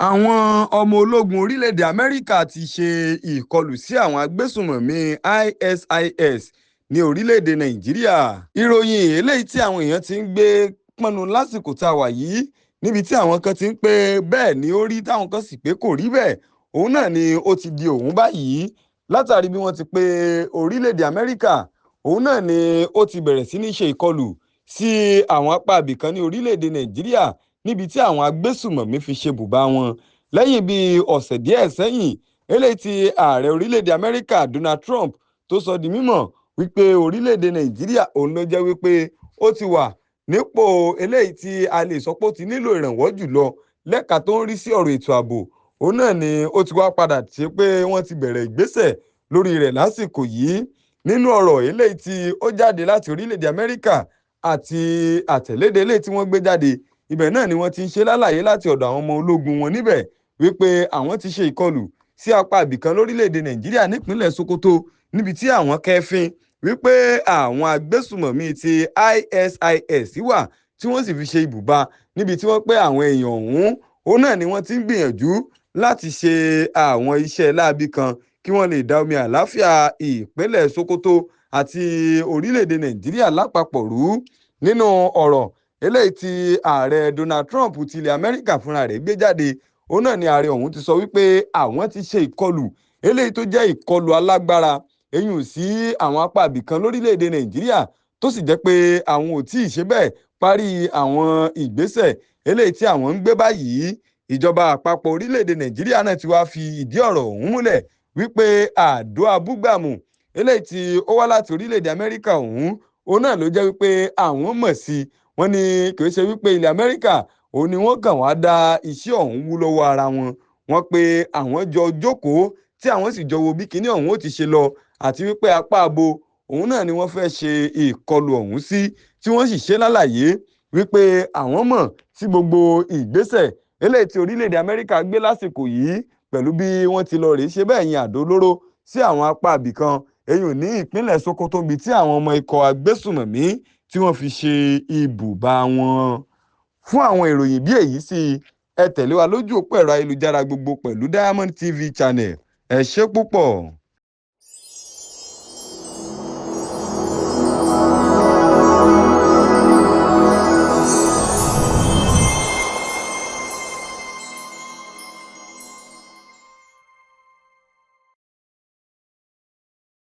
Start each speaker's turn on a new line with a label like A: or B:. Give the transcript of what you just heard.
A: Àwọn ọmọ ológun orílẹ̀-èdè Amẹ́ríkà ti ṣe ìkọlù sí àwọn agbésùnmọ̀mí ISIS ní orílẹ̀-èdè Nàìjíríà. Ìròyìn eléyìí tí àwọn èèyàn ti ń gbé pọnnu lásìkò tá a wà yìí, níbi tí àwọn kan ti ń pé bẹ́ẹ̀ ni ó rí táwọn kan sì pé kò rí bẹ́ẹ̀, òun náà ni ó ti di òun báyìí látàrí bí wọ́n ti pé orílẹ̀-èdè Amẹ́ríkà, òun náà ni ó ti bẹ̀rẹ̀ sí ní ṣe ìkọlù sí àwọn apá ibìkan ní orílẹ̀-èdè Nàìjíríà níbi tí àwọn agbésùmọ̀mí fi ṣe bùbá wọn lẹ́yìn bíi ọ̀sẹ̀ díẹ̀ sẹ́yìn eléyìí tí ààrẹ orílẹ̀-èdè Amẹ́ríkà Donald Trump tó sọ di mímọ̀ wípé orílẹ̀-èdè Nàìjíríà òun ló jẹ́ wípé ó ti wà nípò eléyìí tí a lè sọ pé ó ti nílò ìrànwọ́ jùlọ lẹ́ka tó ń rí sí ọ̀rọ̀ ètò ààbò. Òun náà ni ó ti wá padà tí pé wọ́n ti bẹ̀rẹ̀ ìgbésẹ̀ lórí rẹ̀ lásìkò yìí. Nínú ọ̀rọ̀ eléyìí tí ó jáde láti orílẹ̀-èdè Amẹ́ríkà àti àtẹ̀léde eléyìí tí wọ́n gbé jáde, ibẹ̀ náà ni wọ́n ti ń ṣe lálàyé láti ọ̀dọ̀ àwọn ọmọ ológun wọn níbẹ̀ wípé àwọn ti ṣe ìkọlù sí apá ibìkan lórílẹ̀‐èdè Nàìjíríà nípínlẹ̀ Sokoto, níbi tí àwọn kẹ́fín wípé àwọn agbésùmọ̀mí ti ISIS wà tí wọ́n sì fi ṣe ibùba níbi tí wọ́n pé àwọn èèyàn ọ̀hún, òun náà ni wọ́n ti ń gbìyànjú láti ṣe àwọn iṣẹ́ láabi kan kí wọ́n lè da omi àlàáfíà ìpínlẹ̀ Sokoto àti orílẹ̀‐èdè Nàìjíríà lápapọ̀ rú. Nínú ọ̀rọ̀ eléyìí tí ààrẹ Donald Trump ti ilẹ̀ Amẹ́ríkà fúnra rẹ̀ gbé jáde, òun náà ni ààrẹ ọ̀hún ti sọ wípé àwọn ti ṣe ìkọlù eléyìí tó jẹ́ ìkọlù alágbára eyín sí àwọn apá ibìkan lórílẹ̀‐èdè Nàìjíríà, tó sì jẹ́ pé àwọn ò tí ì ṣe bẹ́ẹ̀ parí àwọn ìgbésẹ̀ eléyìí tí àwọn ń gbé báyìí. Ìjọba àpapọ̀ orílẹ̀‐èdè Nàìjíríà náà ti wá fi ìdí ọ̀rọ̀ ọ̀hún múlẹ̀ wípé àdó abúgbàmù eléyìí tí ó wá láti orílẹ̀‐èdè Amẹ́ríkà ọ̀hún, òun náà ló jẹ́ wípé àwọn mọ̀ sí. Wọ́n ní kì í ṣe wípé ilẹ̀ Amẹ́ríkà òun ni wọ́n kàn wá dá iṣẹ́ ọ̀hún wú lọ́wọ́ ara wọn. Wọ́n pé àwọn jọ jókòó tí àwọn sì jọ wo bí kinní ọ̀hún ó ti ṣe lọ, àti wípé apá abo òun náà ni wọ́n fẹ́ ṣe ìkọlù ọ̀hún sí, tí wọ́n sì ṣe lálàyé wípé àwọn mọ̀ sí gbogbo ìgbésẹ̀ eléyìí tí orílẹ̀-èdè Amẹ́ríkà gbé lásìkò yìí pẹ̀lú bí wọ́n ti lọ rèé ṣe bẹ́ẹ̀ yin àdó olóró sí àwọn apá ibìkan èyí ní ìpínlẹ̀ Sokoto bíi tí àwọn ọmọ ikọ̀ agbésùmọ̀mí tí wọ́n fi ṣe ibùba wọn. Fún àwọn ìròyìn bí èyí sí, ẹ tẹ̀lé wa lójú òpó ẹ̀rọ ayélujára gbogbo pẹ̀lú Diamond TV Channel. Ẹ ṣé púpọ̀.